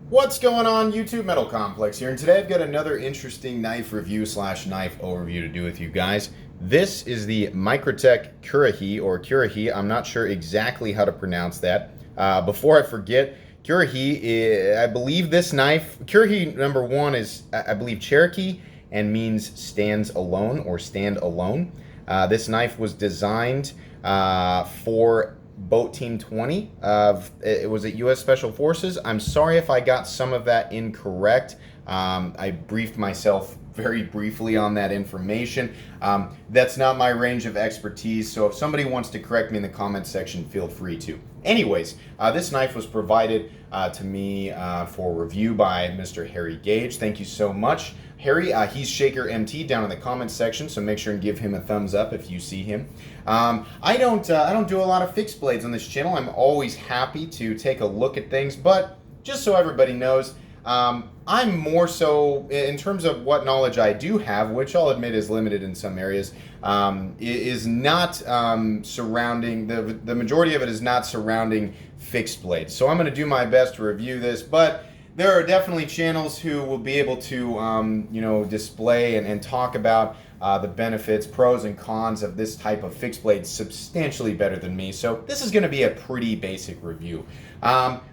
What's going on, YouTube? Metal Complex here, and today I've got another interesting knife review slash knife overview to do with you guys. This is the Microtech Currahee, or Currahee. I'm not sure exactly how to pronounce that. Before I forget, Currahee, I believe this knife, Currahee number one is, I believe, Cherokee and means stands alone or stand alone. This knife was designed for Boat Team 20 of it was at U.S. Special Forces. I'm sorry if I got some of that incorrect. I briefed myself very briefly on that information. That's not my range of expertise, so if somebody wants to correct me in the comments section, feel free to. Anyways, this knife was provided to me for review by Mr. Harry Gage. Thank you so much, Harry. He's Shaker MT down in the comments section, so make sure and give him a thumbs up if you see him. I don't do a lot of fixed blades on this channel. I'm always happy to take a look at things, but just so everybody knows, I'm more so, in terms of what knowledge I do have, which I'll admit is limited in some areas, is not surrounding, the majority of it is not surrounding fixed blades. So I'm going to do my best to review this, but there are definitely channels who will be able to, display and talk about the benefits, pros and cons of this type of fixed blade substantially better than me. So this is going to be a pretty basic review.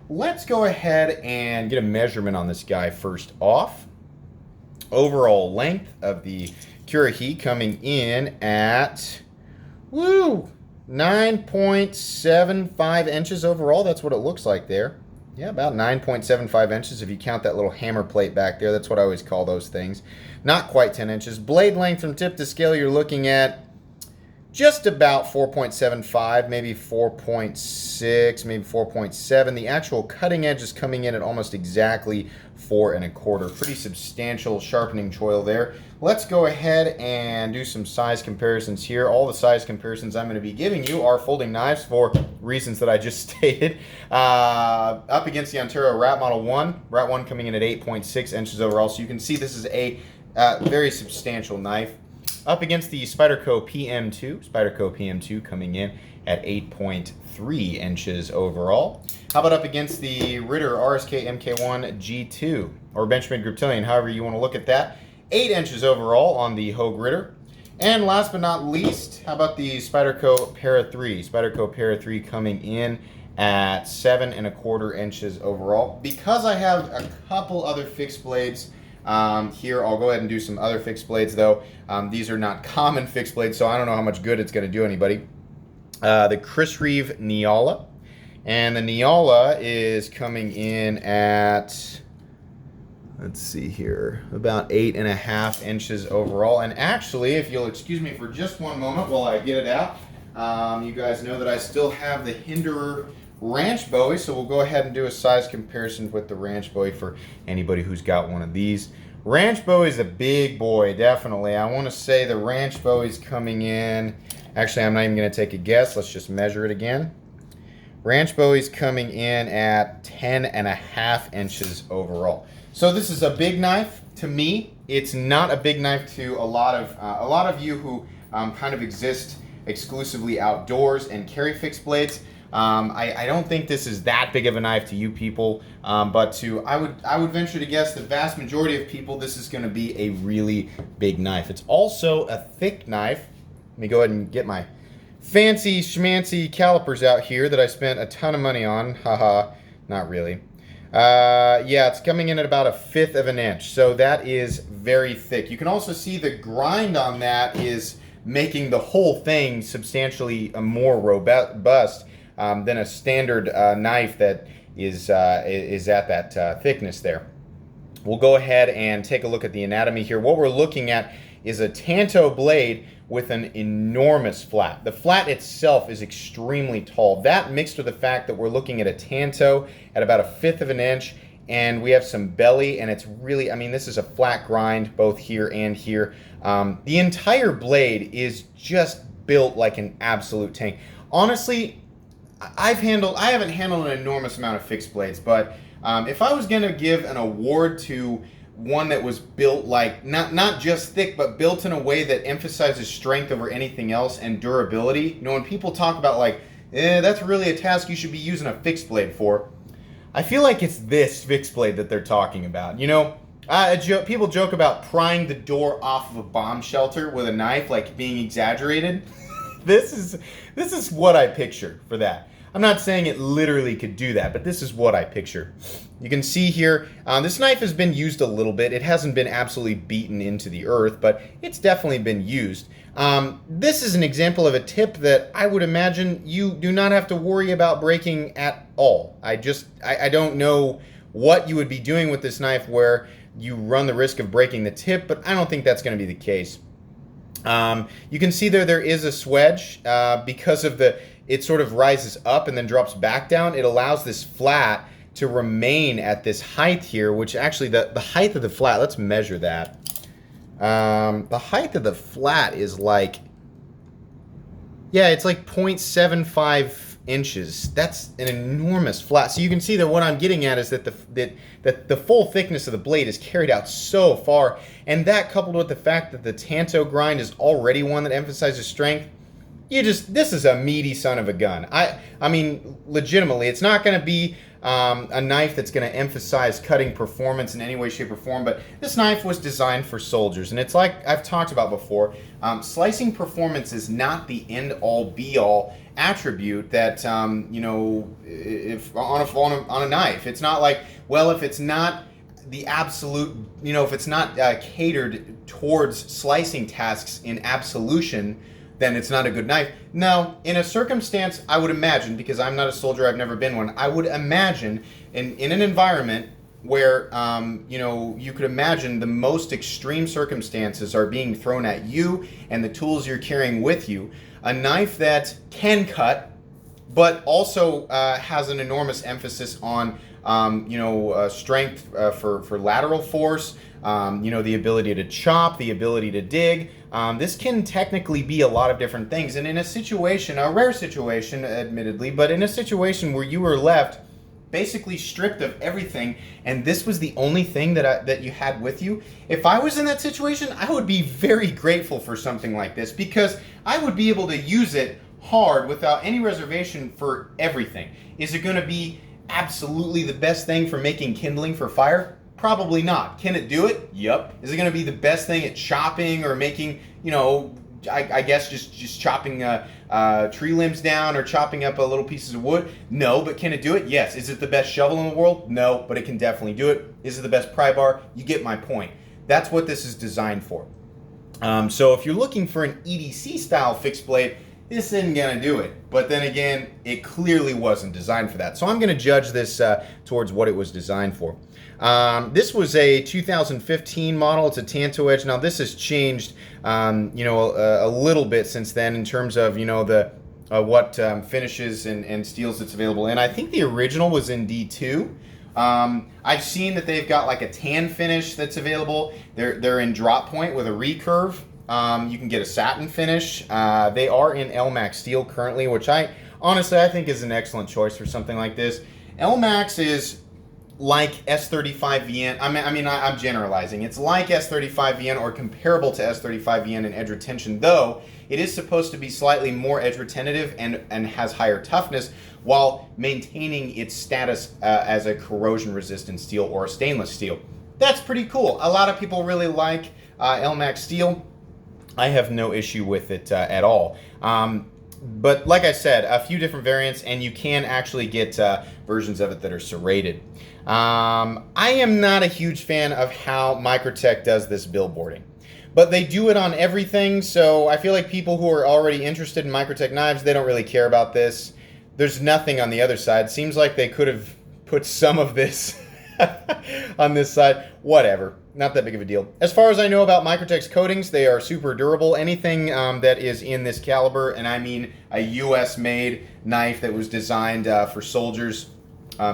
Let's go ahead and get a measurement on this guy first off. Overall length of the Currahee coming in at, 9.75 inches overall. That's what it looks like there. Yeah, about 9.75 inches if you count that little hammer plate back there. That's what I always call those things. Not quite 10 inches. Blade length from tip to scale, you're looking at just about 4.75, maybe 4.6, maybe 4.7. The actual cutting edge is coming in at almost exactly 4 1/4. Pretty substantial sharpening choil there. Let's go ahead and do some size comparisons here. All the size comparisons I'm going to be giving you are folding knives for reasons that I just stated. Up against the Ontario Rat Model 1. Rat 1 coming in at 8.6 inches overall. So you can see this is a very substantial knife. Up against the Spyderco PM2. Spyderco PM2 coming in at 8.3 inches overall. How about up against the Ritter RSK MK1 G2, or Benchmade Griptilian, however you want to look at that. 8 inches overall on the Hogue Ritter. And last but not least, how about the Spyderco Para 3? Spyderco Para 3 coming in at 7 1/4 inches overall. Because I have a couple other fixed blades here, I'll go ahead and do some other fixed blades though. These are not common fixed blades, so I don't know how much good it's going to do anybody. The Chris Reeve Neala. And the Neala is coming in at, let's see here, about 8.5 inches overall. And actually, if you'll excuse me for just one moment while I get it out, you guys know that I still have the Hinderer Ranch Bowie, so we'll go ahead and do a size comparison with the Ranch Bowie for anybody who's got one of these. Ranch Bowie is a big boy, definitely. I want to say the Ranch Bowie's coming in, actually I'm not even going to take a guess, let's just measure it again. Ranch Bowie's coming in at 10.5 inches overall. So this is a big knife to me. It's not a big knife to a lot of you who kind of exist exclusively outdoors and carry fixed blades. I don't think this is that big of a knife to you people, but to I would venture to guess the vast majority of people, this is going to be a really big knife. It's also a thick knife. Let me go ahead and get my fancy schmancy calipers out here that I spent a ton of money on. Haha, not really. Yeah, it's coming in at about 1/5 of an inch, so that is very thick. You can also see the grind on that is making the whole thing substantially more robust than a standard knife that is at that thickness there. We'll go ahead and take a look at the anatomy here. What we're looking at is a Tanto blade with an enormous flat. The flat itself is extremely tall. That mixed with the fact that we're looking at a Tanto at about 1/5 of an inch, and we have some belly, and it's really, I mean, this is a flat grind both here and here. The entire blade is just built like an absolute tank. Honestly, I haven't handled an enormous amount of fixed blades, but if I was going to give an award to one that was built like, not just thick, but built in a way that emphasizes strength over anything else and durability, when people talk about like, that's really a task you should be using a fixed blade for, I feel like it's this fixed blade that they're talking about. You know, people joke about prying the door off of a bomb shelter with a knife, like being exaggerated. This is what I picture for that. I'm not saying it literally could do that, but this is what I picture. You can see here, this knife has been used a little bit. It hasn't been absolutely beaten into the earth, but it's definitely been used. This is an example of a tip that I would imagine you do not have to worry about breaking at all. I don't know what you would be doing with this knife where you run the risk of breaking the tip, but I don't think that's going to be the case. You can see there is a swedge because of it sort of rises up and then drops back down. It allows this flat to remain at this height here, which actually the height of the flat, let's measure that. The height of the flat is like, yeah, it's like 0.75 inches. That's an enormous flat. So you can see that what I'm getting at is that the full thickness of the blade is carried out so far, and that coupled with the fact that the tanto grind is already one that emphasizes strength, this is a meaty son of a gun. I mean, legitimately, it's not going to be a knife that's going to emphasize cutting performance in any way, shape, or form, but this knife was designed for soldiers, and it's like I've talked about before, slicing performance is not the end-all, be-all attribute that, you know, if on a knife. It's not like, well, if it's not the absolute, you know, if it's not catered towards slicing tasks in absolution, then it's not a good knife. No, in a circumstance, I would imagine, because I'm not a soldier, I've never been one, I would imagine in an environment where, you know, you could imagine the most extreme circumstances are being thrown at you and the tools you're carrying with you, a knife that can cut, but also has an enormous emphasis on, you know, strength for lateral force, you know, the ability to chop, the ability to dig. This can technically be a lot of different things. And in a situation, a rare situation, admittedly, but in a situation where you were left basically stripped of everything, and this was the only thing that you had with you, if I was in that situation, I would be very grateful for something like this, because I would be able to use it hard without any reservation for everything. Is it going to be absolutely the best thing for making kindling for fire? Probably not. Can it do it? Yep. Is it going to be the best thing at chopping or making, you know, I guess just chopping tree limbs down or chopping up little pieces of wood? No, but can it do it? Yes. Is it the best shovel in the world? No, but it can definitely do it. Is it the best pry bar? You get my point. That's what this is designed for. So if you're looking for an EDC style fixed blade, this isn't going to do it. But then again, it clearly wasn't designed for that. So I'm going to judge this towards what it was designed for. This was a 2015 model. It's a Tanto Edge. Now this has changed, you know, a little bit since then in terms of, you know, the what finishes and steels that's available. And I think the original was in D2. I've seen that they've got like a tan finish that's available. They're in drop point with a recurve. You can get a satin finish. They are in LMAX steel currently, which I think is an excellent choice for something like this. LMAX is like S35VN. I'm generalizing. It's like S35VN or comparable to S35VN in edge retention, though it is supposed to be slightly more edge retentive and has higher toughness while maintaining its status as a corrosion-resistant steel or a stainless steel. That's pretty cool. A lot of people really like LMAX steel. I have no issue with it at all. But like I said, a few different variants, and you can actually get versions of it that are serrated. I am not a huge fan of how Microtech does this billboarding, but they do it on everything, so I feel like people who are already interested in Microtech knives, they don't really care about this. There's nothing on the other side. Seems like they could have put some of this on this side. Whatever. Not that big of a deal. As far as I know about Microtech's coatings, they are super durable. Anything that is in this caliber, and I mean a US-made knife that was designed for soldiers,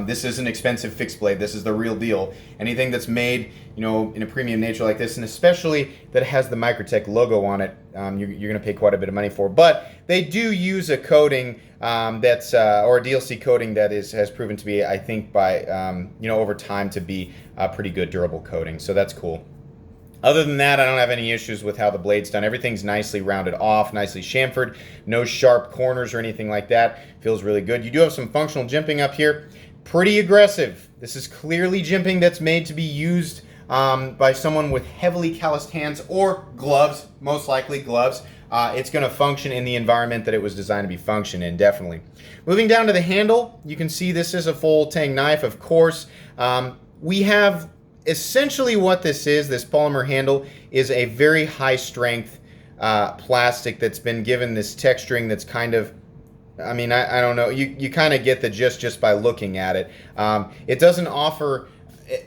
this is an expensive fixed blade. This is the real deal. Anything that's made, you know, in a premium nature like this, and especially that has the Microtech logo on it, you're going to pay quite a bit of money for. But they do use a coating that's or a DLC coating that has proven to be, I think, by you know, over time to be a pretty good durable coating. So that's cool. Other than that, I don't have any issues with how the blade's done. Everything's nicely rounded off, nicely chamfered, no sharp corners or anything like that. Feels really good. You do have some functional jimping up here. pretty aggressive. This is clearly jimping that's made to be used by someone with heavily calloused hands or gloves, most likely gloves. It's going to function in the environment that it was designed to be function in, definitely. Moving down to the handle, you can see this is a full tang knife, of course. We have essentially what this is, this polymer handle, is a very high strength plastic that's been given this texturing that's kind of, I mean, I don't know, you kind of get the gist just by looking at it. It doesn't offer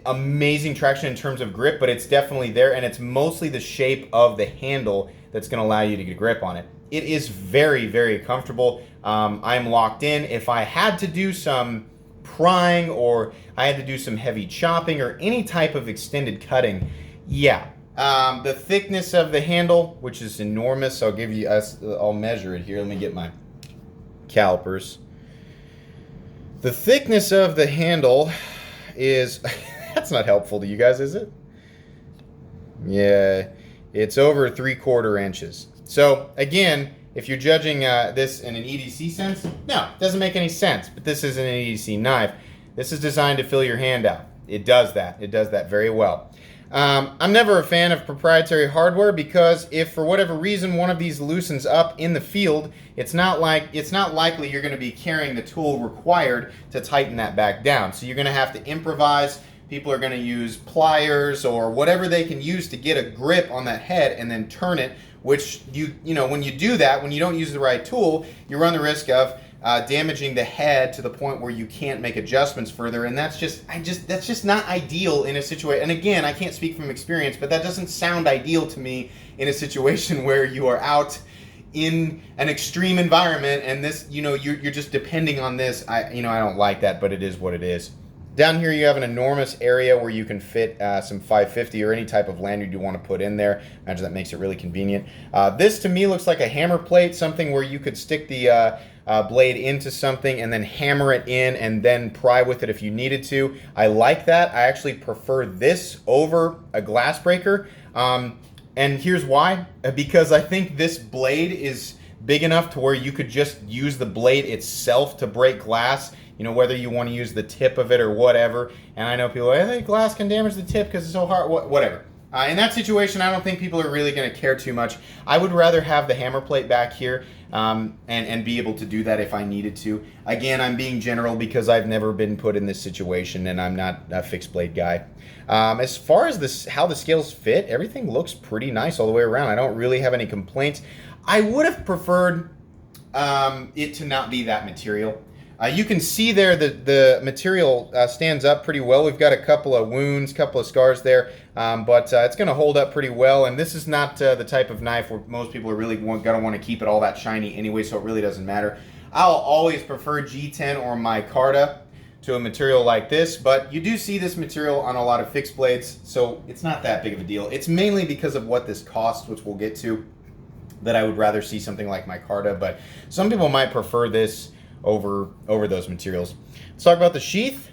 amazing traction in terms of grip, but it's definitely there, and it's mostly the shape of the handle that's going to allow you to get a grip on it. It is very, very comfortable. I'm locked in. If I had to do some prying or I had to do some heavy chopping or any type of extended cutting, yeah. The thickness of the handle, which is enormous, I'll measure it here. Let me get my calipers. The thickness of the handle is, that's not helpful to you guys, is it? Yeah, it's over 3/4 inches. So again, if you're judging this in an EDC sense, no, it doesn't make any sense, but this isn't an EDC knife. This is designed to fill your hand out. It does that. It does that very well. I'm never a fan of proprietary hardware because if for whatever reason one of these loosens up in the field, it's not likely you're going to be carrying the tool required to tighten that back down. So you're going to have to improvise. People are going to use pliers or whatever they can use to get a grip on that head and then turn it, which you know when you do that, when you don't use the right tool, you run the risk of damaging the head to the point where you can't make adjustments further, and that's just not ideal in a situation. And again, I can't speak from experience, but that doesn't sound ideal to me in a situation where you are out in an extreme environment and this, you know, you're just depending on this. I don't like that, but it is what it is. Down here you have an enormous area where you can fit some 550 or any type of lanyard you want to put in there. Imagine that makes it really convenient. This to me looks like a hammer plate, something where you could stick the blade into something and then hammer it in and then pry with it if you needed to. I like that. I actually prefer this over a glass breaker. And here's why. Because I think this blade is big enough to where you could just use the blade itself to break glass. You know, whether you want to use the tip of it or whatever. And I know people are like, I think glass can damage the tip because it's so hard, whatever. In that situation, I don't think people are really going to care too much. I would rather have the hammer plate back here and be able to do that if I needed to. Again, I'm being general because I've never been put in this situation and I'm not a fixed blade guy. As far as how the scales fit, everything looks pretty nice all the way around. I don't really have any complaints. I would have preferred it to not be that material. You can see there that the material stands up pretty well. We've got a couple of wounds, couple of scars there, but it's going to hold up pretty well. And this is not the type of knife where most people are really going to want to keep it all that shiny anyway, so it really doesn't matter. I'll always prefer G10 or micarta to a material like this, but you do see this material on a lot of fixed blades, so it's not that big of a deal. It's mainly because of what this costs, which we'll get to, that I would rather see something like micarta, but some people might prefer this over those materials. Let's talk about the sheath.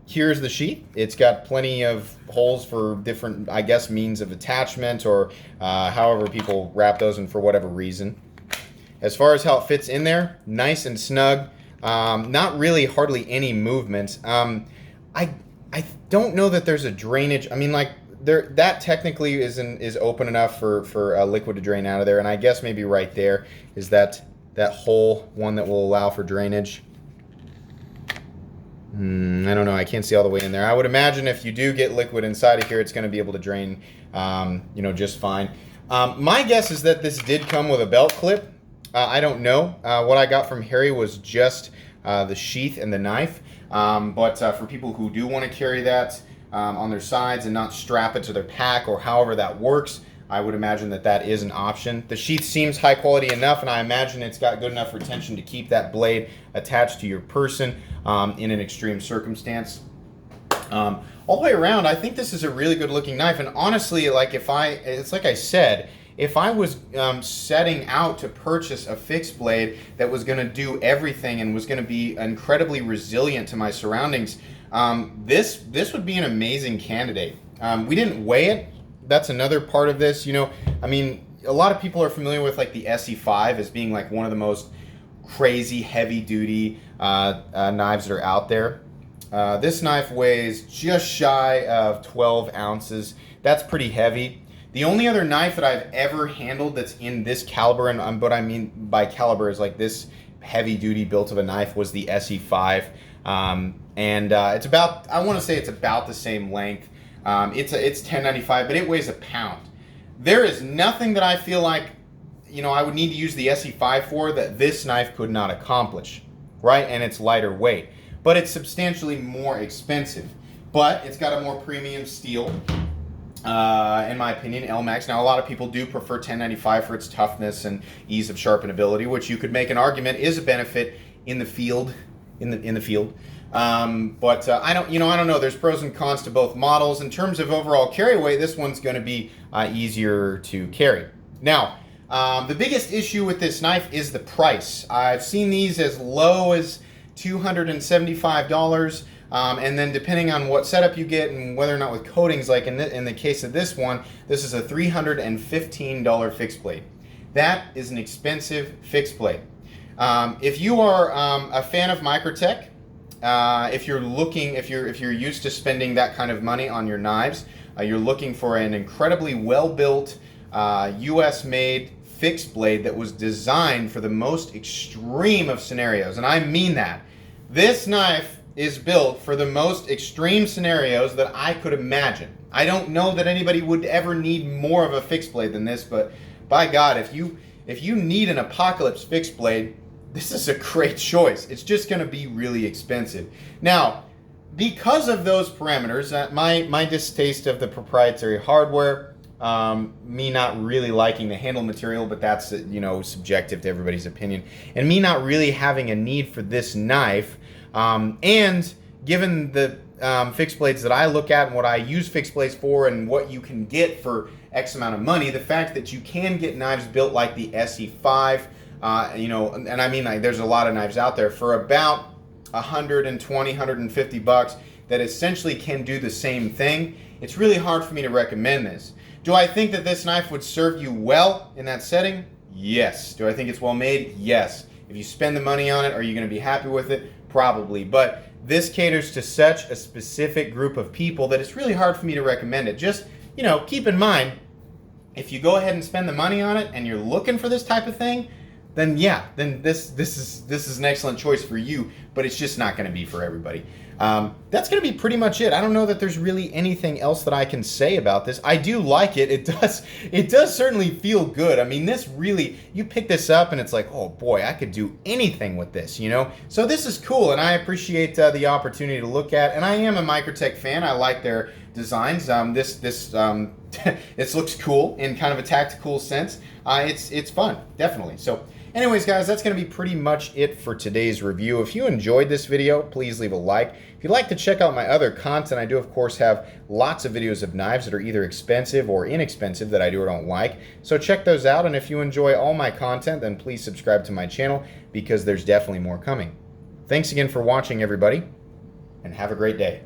Here's the sheath. It's got plenty of holes for different, I guess, means of attachment or however people wrap those in for whatever reason. As far as how it fits in there, nice and snug. Not really hardly any movement. I don't know that there's a drainage. I mean, like that technically is open enough for liquid to drain out of there, and I guess maybe right there is that hole, one that will allow for drainage. I don't know. I can't see all the way in there. I would imagine if you do get liquid inside of here, it's going to be able to drain, just fine. My guess is that this did come with a belt clip. I don't know. What I got from Harry was just the sheath and the knife. But for people who do want to carry that on their sides and not strap it to their pack or however that works, I would imagine that is an option. The sheath seems high quality enough, and I imagine it's got good enough retention to keep that blade attached to your person in an extreme circumstance. All the way around, I think this is a really good looking knife, and honestly, it's like I said, if I was setting out to purchase a fixed blade that was going to do everything and was going to be incredibly resilient to my surroundings, this would be an amazing candidate. We didn't weigh it. That's another part of this. I mean, a lot of people are familiar with like the SE5 as being like one of the most crazy heavy duty knives that are out there. This knife weighs just shy of 12 ounces. That's pretty heavy. The only other knife that I've ever handled that's in this caliber, and what I mean by caliber is like this heavy duty built of a knife, was the SE5. It's about, I want to say it's about the same length. It's 1095, but it weighs a pound. There is nothing that I feel like, you know, I would need to use the SE5 for that this knife could not accomplish, right? And it's lighter weight, but it's substantially more expensive. But it's got a more premium steel. In my opinion, LMAX. Now, a lot of people do prefer 1095 for its toughness and ease of sharpenability, which you could make an argument is a benefit in the field. I don't know. There's pros and cons to both models. In terms of overall carry weight, this one's going to be easier to carry. Now, the biggest issue with this knife is the price. I've seen these as low as $275. And then depending on what setup you get and whether or not with coatings, like in the case of this one, this is a $315 fixed blade. That is an expensive fixed blade. If you are a fan of Microtech, if you're used to spending that kind of money on your knives, you're looking for an incredibly well-built, US-made fixed blade that was designed for the most extreme of scenarios, and I mean that. This knife is built for the most extreme scenarios that I could imagine. I don't know that anybody would ever need more of a fixed blade than this, but by God, if you need an apocalypse fixed blade, this is a great choice. It's just going to be really expensive. Now, because of those parameters, my distaste of the proprietary hardware, me not really liking the handle material, but that's, you know, subjective to everybody's opinion, and me not really having a need for this knife, and given the fixed blades that I look at and what I use fixed blades for and what you can get for X amount of money, the fact that you can get knives built like the SE5, you know, and I mean, like, there's a lot of knives out there for about $120, $150 that essentially can do the same thing. It's really hard for me to recommend this. Do I think that this knife would serve you well in that setting? Yes. Do I think it's well made? Yes. If you spend the money on it, are you going to be happy with it? Probably. But this caters to such a specific group of people that it's really hard for me to recommend it. Just, you know, keep in mind, if you go ahead and spend the money on it and you're looking for this type of thing, then yeah, then this is an excellent choice for you, but it's just not going to be for everybody. That's going to be pretty much it. I don't know that there's really anything else that I can say about this. I do like it. It does certainly feel good. I mean, this really, you pick this up and it's like, oh boy, I could do anything with this, you know? So this is cool, and I appreciate the opportunity to look at, and I am a Microtech fan. I like their designs. This looks cool in kind of a tactical sense. It's fun, definitely. So anyways, guys, that's going to be pretty much it for today's review. If you enjoyed this video, please leave a like. If you'd like to check out my other content, I do, of course, have lots of videos of knives that are either expensive or inexpensive that I do or don't like. So check those out, and if you enjoy all my content, then please subscribe to my channel because there's definitely more coming. Thanks again for watching, everybody, and have a great day.